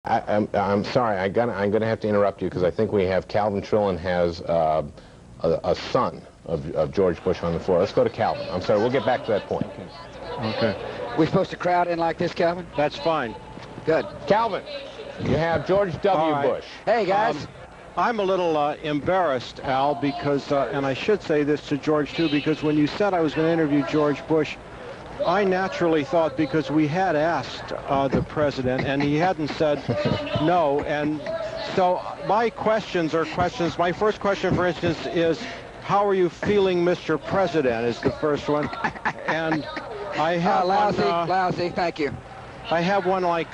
I'm sorry. I'm gonna have to interrupt you because I think we have Calvin Trillin has a son of George Bush on the floor. Let's go to Calvin. I'm sorry. We'll get back to that point. Okay. We supposed to crowd in like this, Calvin? That's fine. Good. Calvin, you have George W. Right. Bush. Hey, guys. I'm a little embarrassed, Al, because, and I should say this to George, too, because when you said I was going to interview George Bush, I naturally thought, because we had asked the president, and he hadn't said no, and so my questions are questions. My first question, for instance, is, how are you feeling, Mr. President, is the first one. And I have lousy, thank you. I have one like,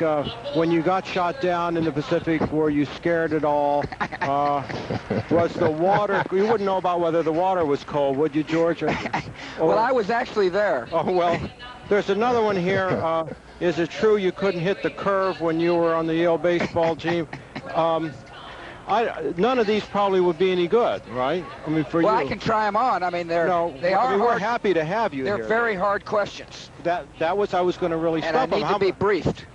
when you got shot down in the Pacific, were you scared at all? Was the water, you wouldn't know about whether the water was cold, would you, George? Well, I was actually there. Oh, well, there's another one here. Is it true you couldn't hit the curve when you were on the Yale baseball team? None of these probably would be any good, right? I mean, for you. Well, I can try them on. I mean, they are hard. We're happy to have you here. They're very hard questions. I was going to really stop them. And I need to be briefed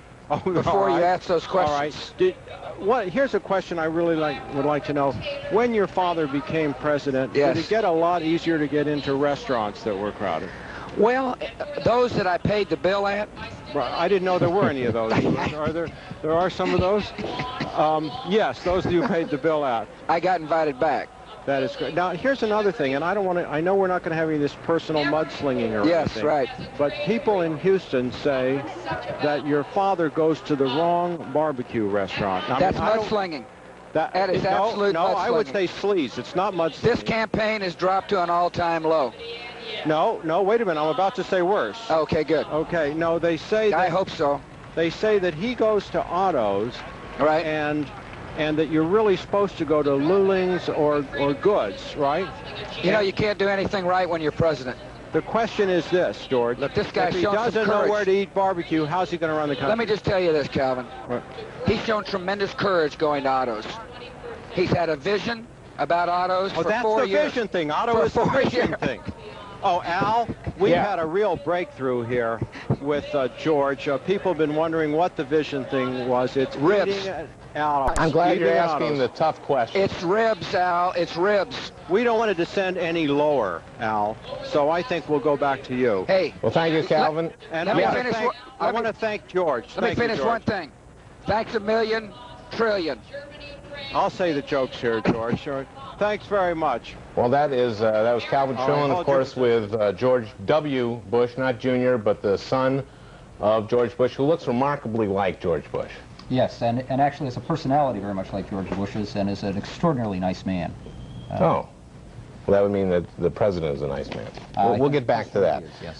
before you ask those questions. All right. Here's a question I really would like to know. When your father became president, yes, did it get a lot easier to get into restaurants that were crowded? Well, those that I paid the bill at. I didn't know there were any of those. There are some of those? Yes, those you paid the bill at. I got invited back. That is great. Now, here's another thing, and I know we're not going to have any of this personal mudslinging or anything. Yes, right. But people in Houston say that your father goes to the wrong barbecue restaurant. Now, that's mudslinging. That is absolute mudslinging. No, I would say sleaze. It's not mudslinging. This campaign has dropped to an all-time low. No, wait a minute. I'm about to say worse. Okay, good. Okay, no, they say that... I hope so. They say that he goes to autos, right, and that you're really supposed to go to Luling's or Goods, right? You know, you can't do anything right when you're president. The question is this, George. Look, this guy's shown some courage. If he doesn't know where to eat barbecue, how's he going to run the country? Let me just tell you this, Calvin. What? He's shown tremendous courage going to autos. He's had a vision about autos for 4 years. Oh, that's the vision thing. Auto is the vision thing. Oh, Al, we've had a real breakthrough here with George. People have been wondering what the vision thing was. It's ribs. I'm glad you're asking the tough question. It's ribs, Al. It's ribs. We don't want to descend any lower, Al, so I think we'll go back to you. Hey. Well, thank you, Calvin. I want to thank George. Let me finish one thing. Thanks a million, trillion. I'll say the jokes here, George. Thanks very much. Well, that was Calvin Trillin, of course, with George W. Bush, not Jr., but the son of George Bush, who looks remarkably like George Bush. Yes, and actually has a personality very much like George Bush's, and is an extraordinarily nice man. Well, that would mean that the president is a nice man. We'll get back to that. Yes.